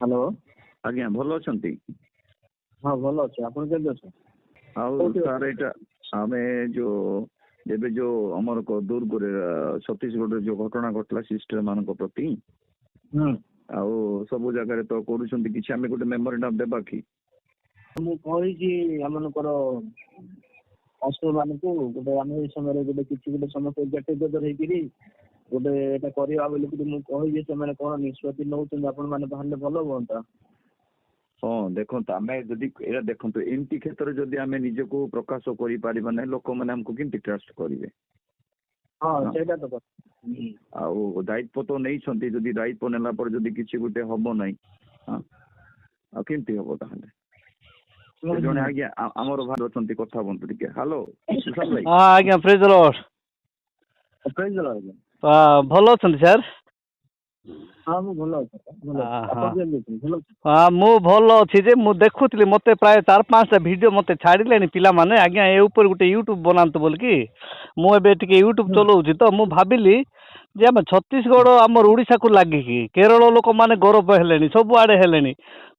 Hello. ଆଜ୍ଞା ଭଲ ଅଛନ୍ତି? ହଁ ଭଲ ଅଛି, ଆପଣ କେମିତି ଅଛନ୍ତି? ଆଉ ସାର୍ ଏଇଟା ଆମେ ଯୋଉ ଆମର ଦୁର୍ଗରେ ଛତିଶଗଡ଼ରେ ଯୋଉ ଘଟଣା ଘଟିଲା ସିଷ୍ଟର ମାନଙ୍କ ପ୍ରତି ଆଉ ସବୁ ଜାଗାରେ ତ କରୁଛନ୍ତି କିଛି, ଆମେ ଗୋଟେ ମେମୋରାଣ୍ଡମ୍ ଦେବା କି? ମୁଁ କହିଛି ଆମମାନଙ୍କର ଅଷ୍ଟର ମାନଙ୍କୁ ଗୋଟେ ଆମେ ଏଇ ସମୟରେ ଗୋଟେ କିଛି ଗୋଟେ ସମସ୍ତେ ଗେଟ୍ ଟୁଗେଦର ହେଇକିରି ଗୋଟେ ଏଇଟା କରିବା ବୋଲିକିରି ମୁଁ କହିଛି। ସେମାନେ କଣ ନିଷ୍ପତ୍ତି ନଉଛନ୍ତି ଆପଣ ମାନେ ବାହାରିଲେ ଭଲ ହୁଅନ୍ତା। ହଁ ଦେଖନ୍ତୁ, ଆମେ ଯଦି ଏଇଟା ଦେଖନ୍ତୁ ଏମିତି କ୍ଷେତ୍ରରେ ଯଦି ଆମେ ନିଜକୁ ପ୍ରକାଶ କରିପାରିବା ନାହିଁ, ଲୋକମାନେ ଆମକୁ କେମିତି ଟ୍ରଷ୍ଟ କରିବେ? ହଁ ସେଇଟା ତ କଥା। ଆଉ ଦାୟିତ୍ୱ ତ ନେଇଛନ୍ତି, ଯଦି ଦାୟିତ୍ୱ ନେଲା ପରେ ଯଦି କିଛି ଗୋଟେ ହବ ନାହିଁ, ଆଉ କେମିତି ହବ ତାହେଲେ? ଜଣେ ଆଜ୍ଞା ଆମର ଭାଇ ଅଛନ୍ତି, କଥା ହୁଅନ୍ତୁ ଟିକେ। ହ୍ୟାଲୋ ସୁଶାନ୍ତ ଭାଇ। ଆଜ୍ଞା ପ୍ରେଜ୍ ଦ ଲର୍ଡ। ପ୍ରେଜ୍ ଦ ଲର୍ଡ। ଭଲ ଅଛନ୍ତି ସାର୍? ହଁ ମୁଁ ଭଲ ଅଛି। ମୁଁ ଭଲ ଅଛି ଯେ ମୁଁ ଦେଖୁଥିଲି, ମୋତେ ପ୍ରାୟ 4-5ଟା ଭିଡ଼ିଓ ମୋତେ ଛାଡ଼ିଲେଣି ପିଲାମାନେ। ଆଜ୍ଞା ଏ ଉପରେ ଗୋଟେ ୟୁଟ୍ୟୁବ୍ ବନାନ୍ତୁ ବୋଲିକି ମୁଁ ଏବେ ଟିକେ ୟୁଟ୍ୟୁବ୍ ଚଲାଉଛି, ତ ମୁଁ ଭାବିଲି ଯେ ଆମେ ଛତିଶଗଡ଼ ଆମର ଓଡ଼ିଶାକୁ ଲାଗିକି କେରଳ ଲୋକମାନେ ଗୌରବ ହେଲେଣି, ସବୁଆଡ଼େ ହେଲେଣି।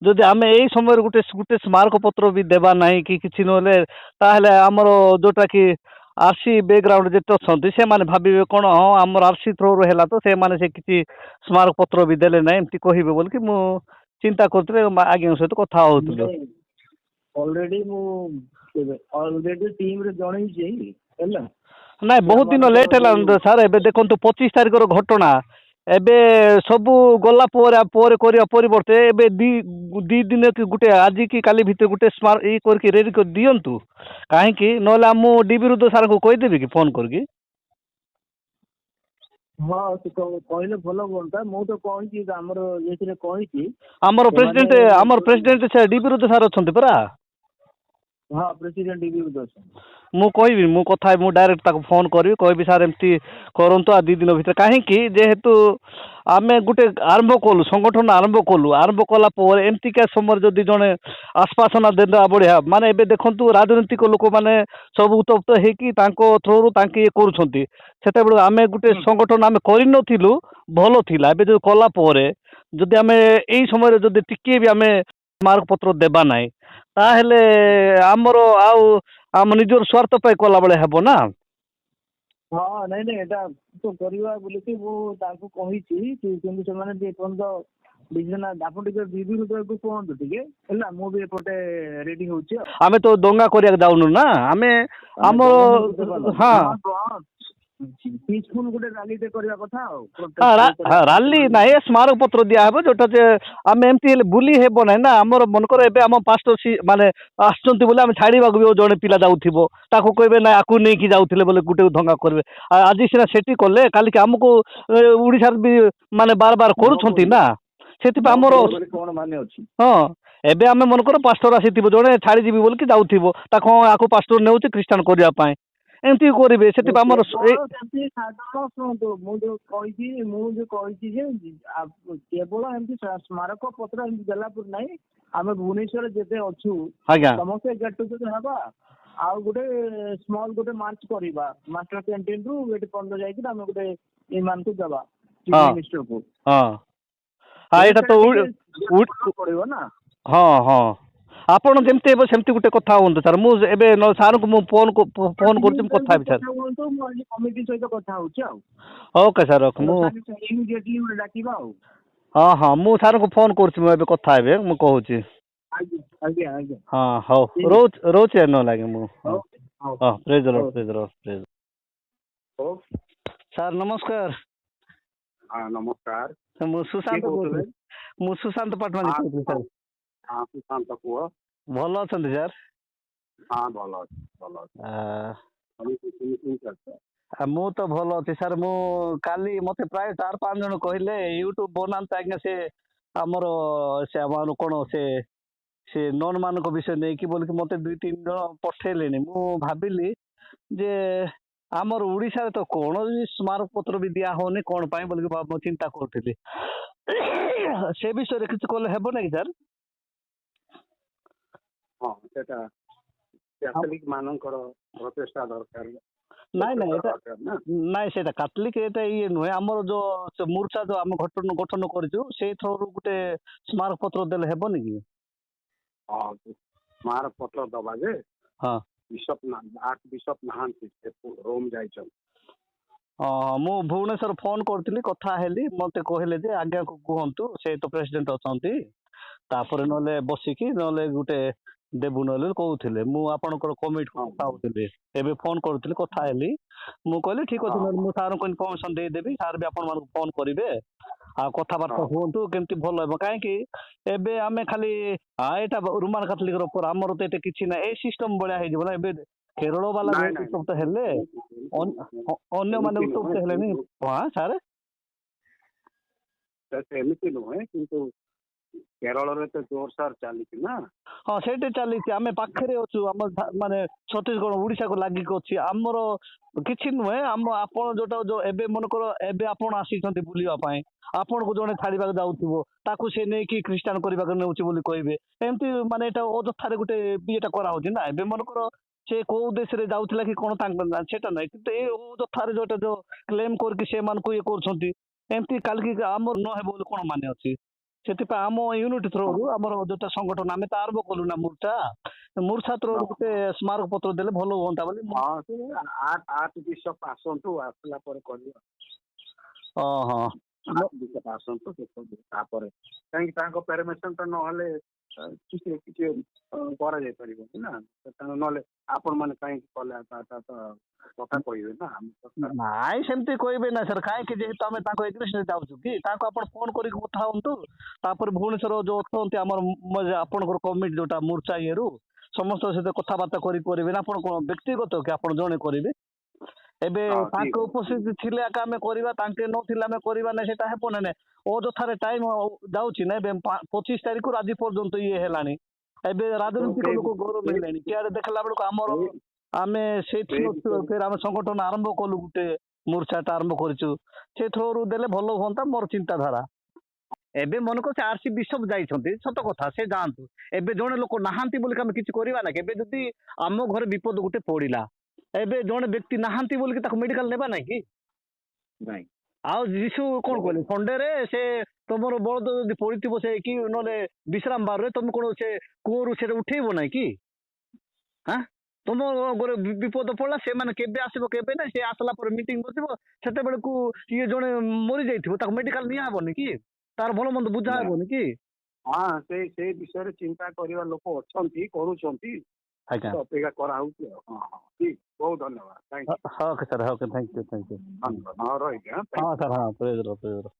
ଯଦି ଆମେ ଏଇ ସମୟରେ ଗୋଟେ ସ୍ମାରକ ପତ୍ର ବି ଦେବା ନାହିଁ କି କିଛି ନହେଲେ, ତାହେଲେ ଆମର ଯେଉଁଟାକି ଆର୍ସି ବ୍ୟାକ୍ଗ୍ରାଉଣ୍ଡ ଯେତେ ଅଛନ୍ତି ସେମାନେ ଭାବିବେ କ'ଣ, ହଁ ଆମର ଆର୍ସି ଥ୍ରୋରୁ ହେଲା ତ ସେମାନେ ସେ କିଛି ସ୍ମାରକ ପତ୍ର ବି ଦେଲେ ନାହିଁ ଏମିତି କହିବେ ବୋଲିକି ମୁଁ ଚିନ୍ତା କରୁଥିଲି। ଆଜ୍ଞାଙ୍କ ସହିତ କଥା ହେଉଥିଲି। ଅଲରେଡି ଟିମରେ ଜଣେଇଛି ହେଲା। ନାଇଁ ବହୁତ ଦିନ ଲେଟ୍ ହେଲାଣି ସାର୍। ଏବେ ଦେଖନ୍ତୁ 25 ତାରିଖର ଘଟଣା, ଏବେ ସବୁ ଗଲା ପରେ କରିବା ପରିବର୍ତ୍ତେ ଏବେ ଦି ଦିନ କି ଗୋଟେ ଆଜି କି କାଲି ଭିତରେ ଗୋଟେ ଇଏ କରିକି ରେଡ଼ି କରି ଦିଅନ୍ତୁ। କାହିଁକି ନହେଲେ ମୁଁ ଡିବିରୁଦ୍ଧ ସାର୍ଙ୍କୁ କହିଦେବି କି ଫୋନ୍ କରିକି? ହଁ କହିଲେ ଭଲ ହୁଅନ୍ତା। ମୁଁ ତ କହିଛି ଆମର ଏଥିରେ କହିଛି। ଆମର ପ୍ରେସିଡେଣ୍ଟ ସେ ଡିବିରୁଦ୍ଧ ସାର୍ ଅଛନ୍ତି ପରା। ହଁ ପ୍ରେସିଡେଣ୍ଟ ଡିବିରୁଦ୍ଧ ଅଛନ୍ତି। ମୁଁ କହିବି, ମୁଁ କଥା ହେବି, ମୁଁ ଡାଇରେକ୍ଟ ତାକୁ ଫୋନ୍ କରିବି, କହିବି ସାର୍ ଏମିତି କରନ୍ତୁ ଆଉ 2 ଦିନ ଭିତରେ। କାହିଁକି ଯେହେତୁ ଆମେ ଗୋଟେ ଆରମ୍ଭ କଲୁ, ସଂଗଠନ ଆରମ୍ଭ କଲା ପରେ ଏମିତିକା ସମୟରେ ଯଦି ଜଣେ ଆଶ୍ୱାସନା ଦେବା ବଢ଼ିଆ। ମାନେ ଏବେ ଦେଖନ୍ତୁ ରାଜନୈତିକ ଲୋକମାନେ ସବୁ ଉତ୍ତପ୍ତ ହେଇକି ତାଙ୍କ ଥ୍ରୋରୁ ତାଙ୍କେ ଇଏ କରୁଛନ୍ତି। ସେତେବେଳେ ଆମେ ଗୋଟେ ସଂଗଠନ ଆମେ କରିନଥିଲୁ, ଭଲ ଥିଲା। ଏବେ ଯୋଉ କଲା ପରେ ଯଦି ଆମେ ଏଇ ସମୟରେ ଯଦି ଟିକିଏ ବି ଆମେ ସ୍ମାରକ ପତ୍ର ଦେବା ନାହିଁ, ତାହେଲେ ଆମର ଆଉ ଆମ ନିଜର ସ୍ୱାର୍ଥ ପାଇଁ କଲାବେଳେ ହେବ ନା। ହଁ ନାଇଁ ଏଇଟା ତ କରିବା ବୋଲିକି ମୁଁ ତାଙ୍କୁ କହିଛି, କିନ୍ତୁ ସେମାନେ ଟିକେ ଏପର୍ଯ୍ୟନ୍ତ ଆପଣ ଟିକେ ବିବିଧକୁ କୁହନ୍ତୁ ଟିକେ ହେଲା। ମୁଁ ବି ଏପଟେ ରେଡି ହଉଛି। ଆମେ ତ ଦଙ୍ଗା କରିବାକୁ ଯାଉନୁ ନା, ଆମେ ଆମର ପିସଫୁଲ ଗୋଟେ ରାଲିଟେ କରିବା କଥା ଆଉ। ରାଲି ନାହିଁ, ସ୍ମାରକ ପତ୍ର ଦିଆହେବ ଯୋଉଟା ଯେ ଆମେ ଏମିତି ହେଲେ ବୁଲି ହେବ ନାହିଁ ନା। ଆମର ମନେକର ଏବେ ଆମ ପାଷ୍ଟର ମାନେ ଆସୁଛନ୍ତି ବୋଲି ଆମେ ଛାଡ଼ିବାକୁ ବି ଜଣେ ପିଲା ଯାଉଥିବ, ତାକୁ କହିବେ ନା ଆକୁ ନେଇକି ଯାଉଥିଲେ ବୋଲେ ଗୋଟେ ଦଙ୍ଗା କରିବେ। ଆଜି ସିନା ସେଠି କଲେ, କାଲିକି ଆମକୁ ଓଡ଼ିଶାରେ ବି ମାନେ ବାର କରୁଛନ୍ତି ନା। ସେଥିପାଇଁ ଆମର କ'ଣ ମାନେ ଅଛି? ହଁ ଏବେ ଆମେ ମନେକର ପାଷ୍ଟର ଆସିଥିବ, ଜଣେ ଛାଡ଼ିଯିବି ବୋଲିକି ଯାଉଥିବ, ତାକୁ ଆକୁ ପାଷ୍ଟର ନେଉଛି ଖ୍ରୀଷ୍ଟିଆନ କରିବା ପାଇଁ, ଏମିତି କରିବେ। ସେଥିପାଇଁ ଆମର ଶୁଣନ୍ତୁ, ମୁଁ ଯୋଉ କହିଛି ଯେ କେବଳ ଏମିତି ସ୍ମାରକ ପତ୍ର ଏମିତି ଦେଲା ପରେ ନାହିଁ। ଆମେ ଭୁବନେଶ୍ୱରରେ ଯେତେ ଅଛୁ ସମସ୍ତେ ଗେଟ୍ ଟୁଗେଦର ହେବା, ଆଉ ଗୋଟେ ସ୍ମଲ ଗୋଟେ ମାର୍ଚ୍ଚ କରିବା ମାଷ୍ଟର କ୍ୟାଣ୍ଟିନ ରୁ ଏଠି ପର୍ଯ୍ୟନ୍ତ ଯାଇକି ଆମେ ଗୋଟେ ଏମାନଙ୍କୁ ଦେବା ମିନିଷ୍ଟରକୁ। ଏଇଟା ତ ପଡିବ ନା। ହଁ ଆପଣ ଯେମିତି ହେବ ସେମିତି ଗୋଟେ କଥା ହୁଅନ୍ତୁ ସାର୍। ମୁଁ ଏବେ ସାର୍ଙ୍କୁ ମୁଁ ଫୋନ୍ କରୁଛି, ମୁଁ କଥା ହେବି ସାର୍। ମୁଁ ଆଜି କମିଟି ସହିତ କଥା ହଉଛି ଆଉ। Okay sir, okay. ମୁଁ ଇମିଡିଏଟଲି ଗୋଟେ ଡାକିବା ଆଉ। ହଁ ମୁଁ ସାର୍ଙ୍କୁ ଫୋନ୍ କରୁଛି, ମୁଁ ଏବେ କଥା ହେବି, ମୁଁ କହୁଛି। ଆଜ୍ଞା। ହଁ ହଉ, ରହୁଛି ନହେଲେ ଆଜ୍ଞା ମୁଁ। ହଁ ପ୍ରେଜ୍ ଦ ଲର୍ଡ। ସାର୍ ନମସ୍କାର। ନମସ୍କାର। ମୁଁ ସୁଶାନ୍ତ କହୁଥିଲି। ମୁଁ ସୁଶାନ୍ତ ପାଟୱାନି କହୁଥିଲି ସାର୍। ସୁଶାନ୍ତ କୁହ। ଭଲ ଅଛନ୍ତି ସାର୍? ହଁ ଭଲ ଅଛି। ମୁଁ ତ ଭଲ ଅଛି ସାର୍। ମୁଁ କାଲି ମୋତେ ପ୍ରାୟ 4-5 ଜଣ କହିଲେ ୟୁଟ୍ୟୁବ୍ ବନାନ୍ତୁ ଆଜ୍ଞା, ସେ ଆମର କ'ଣ ସେ ନନ୍ ମାନଙ୍କ ବିଷୟ ନେଇକି ବୋଲିକି ମୋତେ 2-3 ଜଣ ପଠେଇଲେଣି। ମୁଁ ଭାବିଲି ଯେ ଆମର ଓଡ଼ିଶାରେ ତ କୌଣସି ସ୍ମାରକ ପତ୍ର ବି ଦିଆ ହେଉନି, କ'ଣ ପାଇଁ ବୋଲିକି ମୁଁ ଚିନ୍ତା କରୁଥିଲି। ସେ ବିଷୟରେ କିଛି କଲେ ହେବ ନାଇଁ ସାର୍? ହଁ ସେଟା କ୍ୟାଥୋଲିକ ମାନଙ୍କର ପ୍ରଚେଷ୍ଟା ଦରକାର। ନାଇଁ ନାଇଁ ଏଇଟା ନାଇଁ ସେଇଟା କାଟଲିକ୍ ଏଇଟା ଇଏ ନୁହେଁ ଆମର ଯୋଉ ମୂର୍ଚ୍ଛା ଯୋଉ ଆମେ ଗଠନ କରିଛୁ ସେଇ ଥ୍ରୋରୁ ଗୋଟେ ସ୍ମାରକ ପତ୍ର ଦେଲେ ହେବନି କି? ହଁ ସ୍ମାରକ ପତ୍ର ଦବା ଯେ ହଁ ଆର୍ଟ ବିଶପ ନାହାନ୍ତି, ସେ ରୋମ ଯାଇଛନ୍ତି। ମୁଁ ଭୁବନେଶ୍ୱର ଫୋନ କରିଥିଲି, କଥା ହେଲି, ମତେ କହିଲେ ଯେ ଆଜ୍ଞାକୁ କୁହନ୍ତୁ, ସେ ତ ପ୍ରେସିଡେଣ୍ଟ ଅଛନ୍ତି, ତାପରେ ନହେଲେ ବସିକି ନହେଲେ ଗୋଟେ ଦେବୁ ନହେଲେ କହୁଥିଲେ। ମୁଁ ଆପଣଙ୍କର କମିଟି କଥା ହଉଥିଲି, ଏବେ ଫୋନ କରୁଥିଲି, କଥା ହେଲି। ମୁଁ କହିଲି ଠିକ ଅଛି, ନହେଲେ ମୁଁ ସାର୍ଙ୍କୁ ଇନଫର୍ମେସନ ଦେଇଦେବି, ସାର୍ ବି ଆପଣମାନଙ୍କୁ ଫୋନ କରିବେ, ଆଉ କଥାବାର୍ତ୍ତା ହୁଅନ୍ତୁ କେମିତି ଭଲ ହେବ। କାହିଁକି ଏବେ ଆମେ ଖାଲି ଏଇଟା ରୁମାଲ କାଥଲିକର ଉପରେ, ଆମର ତ ଏତେ କିଛି ନାହିଁ, ଏଇ ସିଷ୍ଟମ ଭଳିଆ ହେଇଯିବ ନା। ଏବେ କେରଳ ବାଲା ଉତ୍ତପ୍ତ ହେଲେ ଅନ୍ୟମାନେ ଉତ୍ତପ୍ତ ହେଲେଣି। ହଁ ସାର୍ ଏମିତି ନୁହେଁ, କିନ୍ତୁ କେରଳରେ ତ ଜୋରସାର ଚାଲିଛି ନା। ହଁ ସେଇଠି ଚାଲିଛି, ଆମେ ପାଖରେ ଅଛୁ, ଆମ ମାନେ ଛତିଶଗଡ଼ ଓଡ଼ିଶାକୁ ଲାଗିକି ଅଛି। ଆମର କିଛି ନୁହେଁ, ଆପଣ ଯୋଉ ଏବେ ମନେକର ଏବେ ଆପଣ ଆସିଛନ୍ତି ବୁଲିବା ପାଇଁ, ଆପଣଙ୍କୁ ଜଣେ ଛାଡ଼ିବାକୁ ଯାଉଥିବ, ତାକୁ ସେ ନେଇକି ଖ୍ରୀଷ୍ଟିଆନ କରିବାକୁ ନେଉଛି ବୋଲି କହିବେ। ଏମିତି ମାନେ ଏଇଟା ଅଯଥାରେ ଗୋଟେ ଇଏଟା କରାହଉଛି ନା। ଏବେ ମନେକର ସେ କୋଉ ଦେଶରେ ଯାଉଥିଲା କି କଣ ତାଙ୍କ ସେଟା ନାହିଁ, କିନ୍ତୁ ଏଇ ଅଯଥାରେ ଯୋଉଟା ଯୋଉ କ୍ଲେମ କରିକି ସେମାନଙ୍କୁ ଇଏ କରୁଛନ୍ତି, ଏମିତି କାଲିକି ଆମର ନହେବ ବୋଲି କଣ ମାନେ ଅଛି। ସେଥିପାଇଁ ଆମ ୟୁନିଟ୍ ଥ୍ରୋରୁ ଆମର ଯୋଉଟା ସଂଗଠନ ଆମେ ତ ଆରମ୍ଭ କଲୁ ନା ମୂର୍ଚ୍ଛା ଥ୍ରୋରୁ ଗୋଟେ ସ୍ମାରକ ପତ୍ର ଦେଲେ ଭଲ ହୁଅନ୍ତା ବୋଲି। ହଁ ସେ ଆର୍ଟ ବିଶପ ଆସନ୍ତୁ, ଆସିଲା ପରେ କରିବା। ବିଶପ ଆସନ୍ତୁ, ତାପରେ କାହିଁକି ତାଙ୍କ ପରମିଶନ ଟା ନହେଲେ କିଛି କରାଯାଇ ପାରିବନି ନା। ନହେଲେ ଆପଣ ମାନେ କାହିଁକି କଲେ କଥା କହିବେ ନା। ନାଇଁ ସେମିତି କହିବେ ନା ସାର୍, କାହିଁକି ଯେହେତୁ ଆମେ ତାଙ୍କ ଏଗ୍ରିମେଣ୍ଟରେ ଯାଉଛୁ କି, ତାଙ୍କୁ ଆପଣ ଫୋନ କରିକି କଥା ହୁଅନ୍ତୁ। ତାପରେ ଭୁବନେଶ୍ୱର ଯୋଉ ଅଛନ୍ତି ଆମର ଆପଣଙ୍କର କମିଟି ଯୋଉଟା ମୂର୍ଚ୍ଛା ଇଏରୁ ସମସ୍ତଙ୍କ ସହିତ କଥାବାର୍ତ୍ତା କରିବେ ନା। ଆପଣ କଣ ବ୍ୟକ୍ତିଗତ କି ଆପଣ ଜଣେ କରିବେ? ଏବେ ତାଙ୍କ ଉପସ୍ଥିତି ଥିଲେ ଆକା ଆମେ କରିବା, ତାଙ୍କେ ନଥିଲେ ଆମେ କରିବା ନାହିଁ, ସେଟା ହେବ ନା ନାଇଁ। ଅଯଥାରେ ଟାଇମ ଯାଉଛି ନା। ଏବେ 25 ତାରିଖରୁ ଆଜି ପର୍ଯ୍ୟନ୍ତ ଇଏ ହେଲାଣି। ଏବେ ରାଜନୈତିକ ଲୋକ ଗୌରବ ମିଳିଲେଣି, କିଆଡେ ଦେଖିଲା ବେଳକୁ ଆମେ ସେଇଠି ଆମେ ସଂଗଠନ ଆରମ୍ଭ କଲୁ, ଗୋଟେ ମୂର୍ଚ୍ଛାଟା ଆରମ୍ଭ କରିଛୁ, ସେ ଥ୍ରୋରୁ ଦେଲେ ଭଲ ହୁଅନ୍ତା ମୋର ଚିନ୍ତାଧାରା। ଏବେ ମନେକର ସେ ଆର୍ସି ବିଶପ ଯାଇଛନ୍ତି, ସତ କଥା, ସେ ଯାଆନ୍ତୁ। ଏବେ ଜଣେ ଲୋକ ନାହାନ୍ତି ବୋଲି ଆମେ କିଛି କରିବା ନା। ଏବେ ଯଦି ଆମ ଘରେ ବିପଦ ଗୋଟେ ପଡିଲା, ଏବେ ଜଣେ ବ୍ୟକ୍ତି ନାହାନ୍ତି ବୋଲିକି ତାକୁ ମେଡିକାଲ ନେବା ନାଇଁ କି? ନାଇଁ। ଆଉ ଯୀଶୁ କଣ କହିଲେ, ସଣ୍ଡେରେ ସେ ତମର ବଳଦ ଯଦି ପଡିଥିବ ସେ କି ନହେଲେ ବିଶ୍ରାମ ବାରରେ, ତମେ କଣ ସେ କୂଅରୁ ସେଟା ଉଠେଇବ ନାଇଁ କି? ତମ ଘରେ ବିପଦ ପଡିଲା, ସେମାନେ କେବେ ଆସିବ କେବେ ନାହିଁ, ସେ ଆସିଲା ପରେ ମିଟିଂ ବସିବ, ସେତେବେଳକୁ ଇଏ ଜଣେ ମରି ଯାଇଥିବ, ତାକୁ ମେଡିକାଲ ନିଆହବନି କି? ତାର ଭଲ ମନ୍ଦ ବୁଝା ହବନି କି? ହଁ ସେଇ ବିଷୟରେ ଚିନ୍ତା କରିବା ଲୋକ ଅଛନ୍ତି, କରୁଛନ୍ତି, ଅପେକ୍ଷା କରାହଉଛି ଆଉ। ଠିକ, ବହୁତ ଧନ୍ୟବାଦ। Okay sir, okay, thank you. ହଁ ରହିଲି। ହଁ ସାର୍, ହଁ ପ୍ରେଜ୍।